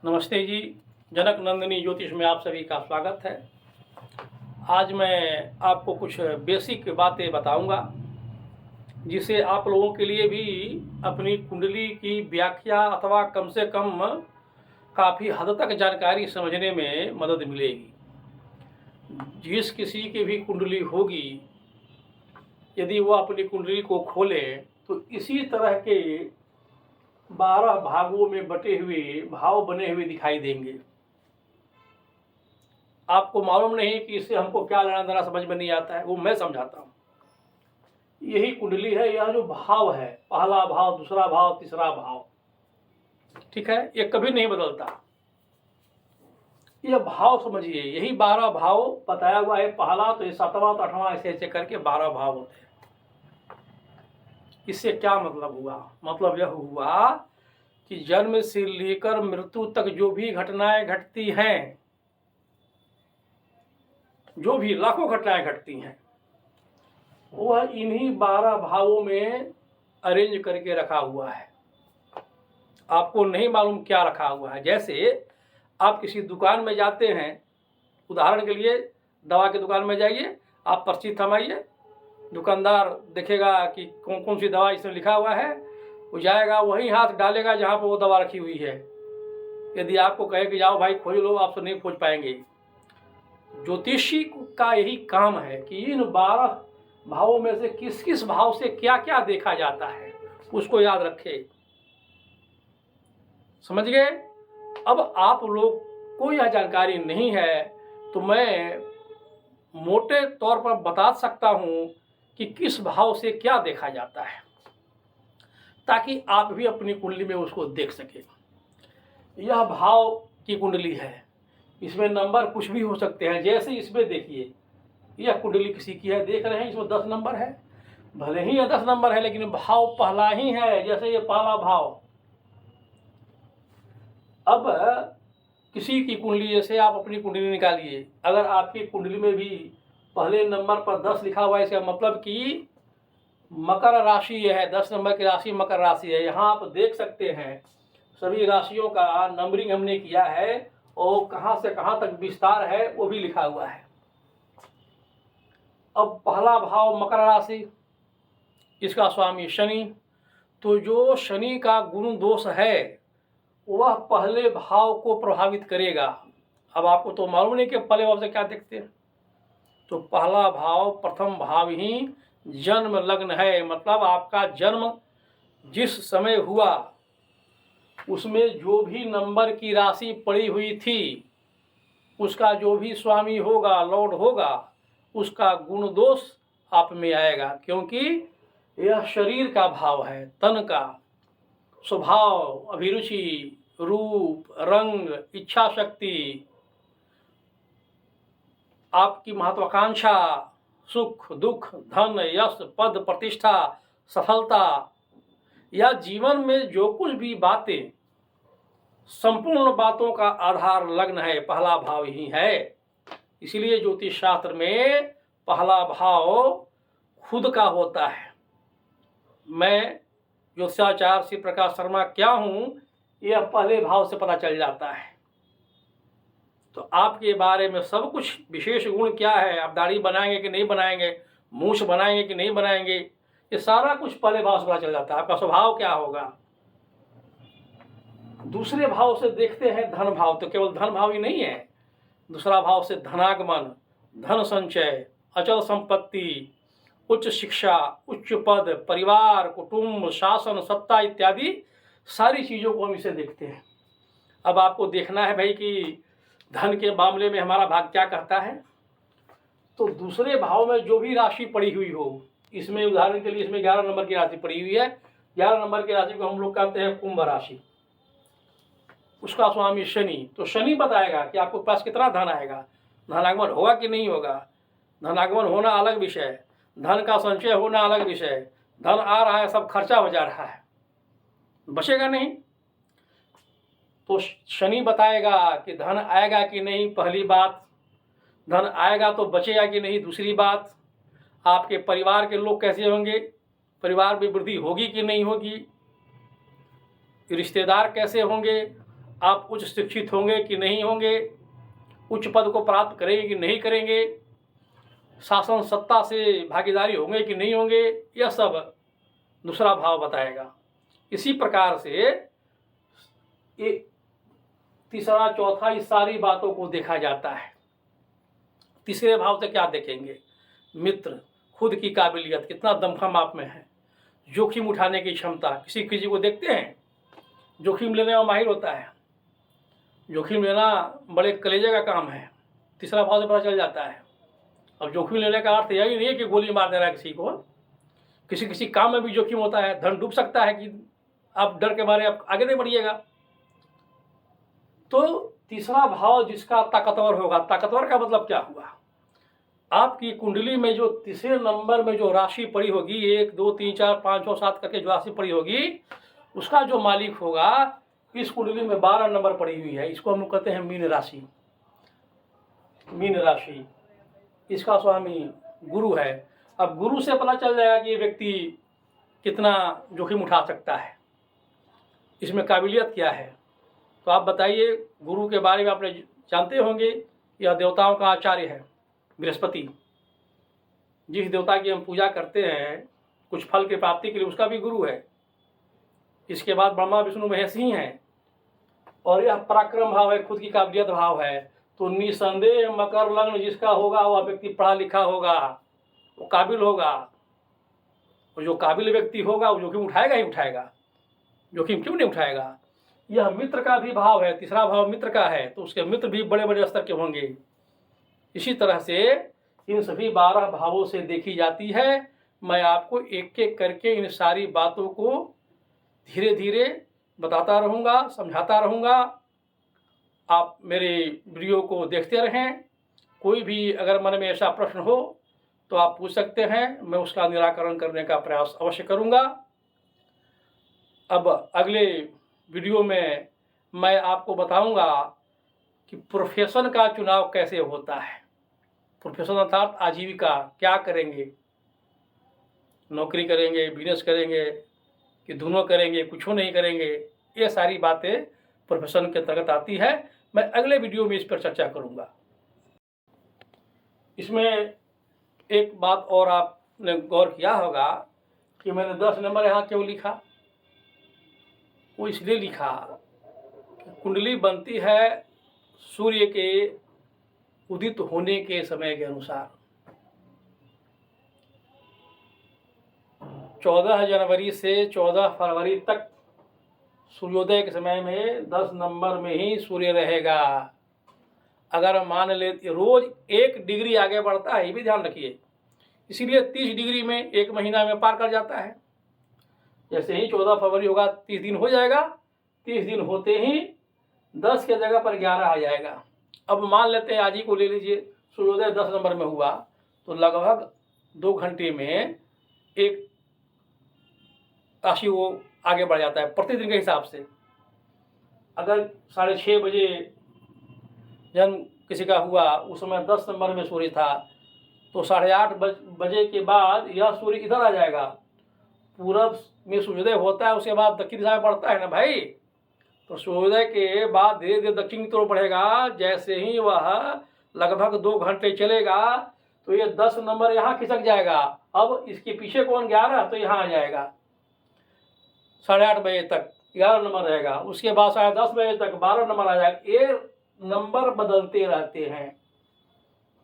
नमस्ते जी। जनक नंदिनी ज्योतिष में आप सभी का स्वागत है। आज मैं आपको कुछ बेसिक बातें बताऊंगा जिसे आप लोगों के लिए भी अपनी कुंडली की व्याख्या अथवा कम से कम काफ़ी हद तक जानकारी समझने में मदद मिलेगी। जिस किसी की भी कुंडली होगी, यदि वो अपनी कुंडली को खोले तो इसी तरह के 12 भागों में बटे हुए भाव बने हुए दिखाई देंगे। आपको मालूम नहीं कि इससे हमको क्या लेना देना समझ में नहीं आता है, वो मैं समझाता हूँ। यही कुंडली है, यह जो भाव है, पहला भाव, दूसरा भाव, तीसरा भाव, ठीक है, ये कभी नहीं बदलता। यह भाव समझिए, यही 12 भाव बताया हुआ है। पहला तो ये 7वां तो 8वां ऐसे ऐसे करके 12 भाव होते हैं। इससे क्या मतलब हुआ? मतलब यह हुआ कि जन्म से लेकर मृत्यु तक जो भी घटनाएं घटती हैं, जो भी लाखों घटनाएं घटती हैं, वह इन्हीं 12 भावों में अरेंज करके रखा हुआ है। आपको नहीं मालूम क्या रखा हुआ है। जैसे आप किसी दुकान में जाते हैं, उदाहरण के लिए दवा की दुकान में जाइए, आप पर्ची थमाइए, दुकानदार देखेगा कि कौन कौन सी दवा इसमें लिखा हुआ है, वो जाएगा वहीं हाथ डालेगा जहाँ पर वो दवा रखी हुई है। यदि आपको कहे कि जाओ भाई खोज लो, आप तो नहीं खोज पाएंगे। ज्योतिषी का यही काम है कि इन 12 भावों में से किस किस भाव से क्या क्या देखा जाता है उसको याद रखे। समझ गए? अब आप लोग को यह जानकारी नहीं है तो मैं मोटे तौर पर बता सकता हूं कि किस भाव से क्या देखा जाता है, ताकि आप भी अपनी कुंडली में उसको देख सकें। यह भाव की कुंडली है, इसमें नंबर कुछ भी हो सकते हैं। जैसे इसमें देखिए, यह कुंडली किसी की है, देख रहे हैं, इसमें 10 नंबर है। भले ही यह 10 नंबर है लेकिन भाव पहला ही है। जैसे ये पहला भाव। अब किसी की कुंडली, जैसे आप अपनी कुंडली निकालिए, अगर आपकी कुंडली में भी पहले नंबर पर 10 लिखा हुआ है, इसका मतलब कि मकर राशि है, 10 नंबर की राशि मकर राशि है। यहाँ आप देख सकते हैं सभी राशियों का नंबरिंग हमने किया है और कहाँ से कहाँ तक विस्तार है वो भी लिखा हुआ है। अब पहला भाव मकर राशि, इसका स्वामी शनि, तो जो शनि का गुण दोष है वह पहले भाव को प्रभावित करेगा। अब आपको तो मालूम नहीं कि पहले भाव से क्या देखते हैं, तो पहला भाव, प्रथम भाव ही जन्म लग्न है। मतलब आपका जन्म जिस समय हुआ उसमें जो भी नंबर की राशि पड़ी हुई थी, उसका जो भी स्वामी होगा, लॉर्ड होगा, उसका गुण दोष आप में आएगा, क्योंकि यह शरीर का भाव है, तन का स्वभाव, अभिरुचि, रूप, रंग, इच्छा शक्ति, आपकी महत्वाकांक्षा, सुख दुख, धन यश पद प्रतिष्ठा, सफलता, या जीवन में जो कुछ भी बातें, संपूर्ण बातों का आधार लग्न है, पहला भाव ही है। इसलिए ज्योतिष शास्त्र में पहला भाव खुद का होता है। मैं ज्योतिषाचार्य श्री प्रकाश शर्मा क्या हूँ, यह पहले भाव से पता चल जाता है। तो आपके बारे में सब कुछ, विशेष गुण क्या है, आप दाढ़ी बनाएंगे कि नहीं बनाएंगे, मूछ बनाएंगे कि नहीं बनाएंगे, ये सारा कुछ पहले भाव से पता चल जाता है। आपका स्वभाव क्या होगा। दूसरे भाव से देखते हैं धन भाव, तो केवल धन भाव ही नहीं है, दूसरा भाव से धनागमन, धन संचय, अचल संपत्ति, उच्च शिक्षा, उच्च पद, परिवार, कुटुंब, शासन, सत्ता इत्यादि सारी चीज़ों को हम इसे देखते हैं। अब आपको देखना है भाई कि धन के मामले में हमारा भाग क्या कहता है। तो दूसरे भाव में जो भी राशि पड़ी हुई हो, इसमें उदाहरण के लिए इसमें 11 नंबर की राशि पड़ी हुई है। 11 नंबर की राशि को हम लोग कहते हैं कुंभ राशि, उसका स्वामी शनि। तो शनि बताएगा कि आपके पास कितना धन आएगा, धनागमन होगा कि नहीं होगा। धनागमन होना अलग विषय, धन का संचय होना अलग विषय। धन आ रहा है, सब खर्चा हो जा रहा है, बचेगा नहीं। तो शनि बताएगा कि धन आएगा कि नहीं, पहली बात। धन आएगा तो बचेगा कि नहीं, दूसरी बात। आपके परिवार के लोग कैसे होंगे, परिवार में वृद्धि होगी कि नहीं होगी, रिश्तेदार कैसे होंगे, आप उच्च शिक्षित होंगे कि नहीं होंगे, उच्च पद को प्राप्त करेंगे कि नहीं करेंगे, शासन सत्ता से भागीदारी होंगे कि नहीं होंगे, यह सब दूसरा भाव बताएगा। इसी प्रकार से ये तीसरा चौथा इस सारी बातों को देखा जाता है। तीसरे भाव से क्या देखेंगे? मित्र, खुद की काबिलियत, कितना दमखम आप में है, जोखिम उठाने की क्षमता। किसी किसी को देखते हैं जोखिम लेने में माहिर होता है, जोखिम लेना बड़े कलेजे का काम है, तीसरा भाव से पता चल जाता है। अब जोखिम लेने का अर्थ यही नहीं है कि गोली मार देना है किसी को, किसी किसी काम में भी जोखिम होता है, धन डूब सकता है कि आप डर के मारे आप आगे नहीं बढ़िएगा। तो तीसरा भाव जिसका ताकतवर होगा, ताकतवर का मतलब क्या हुआ? आपकी कुंडली में जो तीसरे नंबर में जो राशि पड़ी होगी, 1 2 3 4 5 6 7 करके जो राशि पड़ी होगी, उसका जो मालिक होगा, इस कुंडली में 12 नंबर पड़ी हुई है, इसको हम कहते हैं मीन राशि। मीन राशि, इसका स्वामी गुरु है। अब गुरु से पता चल जाएगा कि ये व्यक्ति कितना जोखिम उठा सकता है, इसमें काबिलियत क्या है। तो आप बताइए, गुरु के बारे में आपने जानते होंगे, यह देवताओं का आचार्य है, बृहस्पति। जिस देवता की हम पूजा करते हैं कुछ फल की प्राप्ति के लिए, उसका भी गुरु है। इसके बाद ब्रह्मा विष्णु महेश ही हैं। और यह पराक्रम भाव है, खुद की काबिलियत भाव है। तो निसंदेह मकर लग्न जिसका होगा वह व्यक्ति पढ़ा लिखा होगा, वो काबिल होगा। और जो काबिल व्यक्ति होगा वो जोखिम उठाएगा ही उठाएगा। जोखिम क्यों नहीं उठाएगा? यह मित्र का भी भाव है, तीसरा भाव मित्र का है, तो उसके मित्र भी बड़े बड़े स्तर के होंगे। इसी तरह से इन सभी 12 भावों से देखी जाती है। मैं आपको एक एक करके इन सारी बातों को धीरे धीरे बताता रहूँगा, समझाता रहूँगा। आप मेरे वीडियो को देखते रहें। कोई भी अगर मन में ऐसा प्रश्न हो तो आप पूछ सकते हैं, मैं उसका निराकरण करने का प्रयास अवश्य करूँगा। अब अगले वीडियो में मैं आपको बताऊँगा कि प्रोफेशन का चुनाव कैसे होता है। प्रोफेशन अर्थात आजीविका, क्या करेंगे, नौकरी करेंगे, बिजनेस करेंगे कि दोनों करेंगे, कुछ नहीं करेंगे, ये सारी बातें प्रोफेशन के अंतर्गत आती है। मैं अगले वीडियो में इस पर चर्चा करूँगा। इसमें एक बात और आपने गौर किया होगा कि मैंने 10 नंबर यहाँ क्यों लिखा। वो इसलिए लिखा कि कुंडली बनती है सूर्य के उदित होने के समय के अनुसार। 14 जनवरी से 14 फरवरी तक सूर्योदय के समय में 10 नंबर में ही सूर्य रहेगा। अगर मान ले रोज 1 डिग्री आगे बढ़ता है, ये भी ध्यान रखिए, इसीलिए 30 डिग्री में 1 महीना में पार कर जाता है। जैसे ही 14 फरवरी होगा 30 दिन हो जाएगा, 30 दिन होते ही 10 के जगह पर 11 आ जाएगा। अब मान लेते हैं आज ही को ले लीजिए, सूर्योदय 10 नंबर में हुआ तो लगभग 2 घंटे में एक राशि वो आगे बढ़ जाता है प्रतिदिन के हिसाब से। अगर 6:30 बजे जन्म किसी का हुआ, उस समय 10 नंबर में सूर्य था, तो 8:30 बजे के बाद यह सूर्य इधर आ जाएगा। पूरब में सूर्योदय होता है, उसके बाद दक्षिण दिशा में बढ़ता है ना भाई, तो सूर्योदय के बाद धीरे धीरे दक्षिण की तरफ बढ़ेगा। जैसे ही वह लगभग 2 घंटे चलेगा तो ये 10 नंबर यहाँ खिसक जाएगा। अब इसके पीछे कौन 11, तो यहाँ आ जाएगा। 8:30 बजे तक 11 नंबर रहेगा, उसके बाद 10:30 बजे तक 12 नंबर आ जाएगा। ये नंबर बदलते रहते हैं।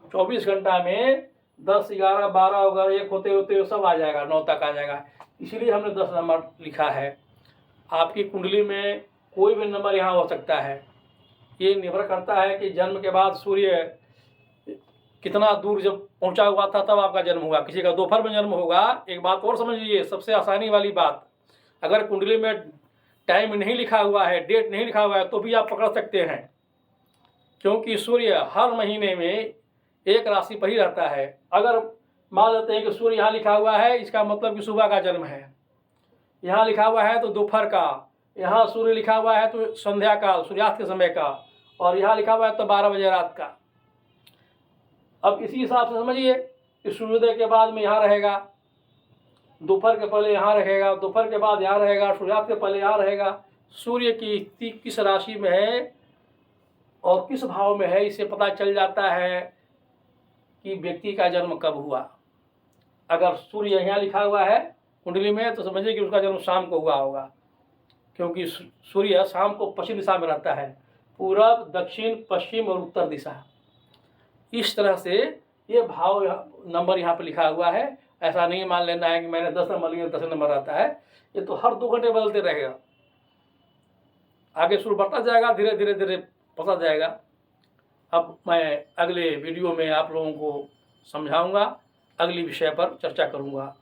24 घंटा में 10, 11, 12 वगैरह 1 होते होते सब आ जाएगा, 9 तक आ जाएगा। इसीलिए हमने 10 नंबर लिखा है। आपकी कुंडली में कोई भी नंबर यहाँ हो सकता है। ये निर्भर करता है कि जन्म के बाद सूर्य कितना दूर जब पहुँचा हुआ था तब आपका जन्म हुआ। किसी का दोपहर में जन्म होगा। एक बात और समझ लीजिए, सबसे आसानी वाली बात, अगर कुंडली में टाइम नहीं लिखा हुआ है, डेट नहीं लिखा हुआ है, तो भी आप पकड़ सकते हैं, क्योंकि सूर्य हर महीने में एक राशि पर ही रहता है। अगर मान लेते हैं कि सूर्य यहाँ लिखा हुआ है, इसका मतलब कि सुबह का जन्म है। यहाँ लिखा हुआ है तो दोपहर का, यहाँ सूर्य लिखा हुआ है तो संध्या काल, सूर्यास्त के समय का, और यहाँ लिखा हुआ है तो 12 बजे रात का। अब इसी हिसाब से समझिए कि सूर्योदय के बाद में यहाँ रहेगा, दोपहर के पहले यहाँ रहेगा, दोपहर के बाद यहाँ रहेगा, सूर्यास्त के पहले यहाँ रहेगा, सूर्य की स्थिति किस राशि में है और किस भाव में है, इससे पता चल जाता है कि व्यक्ति का जन्म कब हुआ। अगर सूर्य यहाँ लिखा हुआ है कुंडली में तो समझिए कि उसका जन्म शाम को हुआ होगा, क्योंकि सूर्य शाम को पश्चिम दिशा में रहता है, पूरब, दक्षिण, पश्चिम और उत्तर दिशा। इस तरह से ये भाव नंबर यहाँ पर लिखा हुआ है। ऐसा नहीं मान लेना है कि मैंने 10 नंबर लिया 10 नंबर रहता है, ये तो हर 2 घंटे बदलते रहेगा। आगे शुरू बढ़ता जाएगा, धीरे धीरे धीरे पता जाएगा। अब मैं अगले वीडियो में आप लोगों को समझाऊंगा, अगली विषय पर चर्चा करूंगा।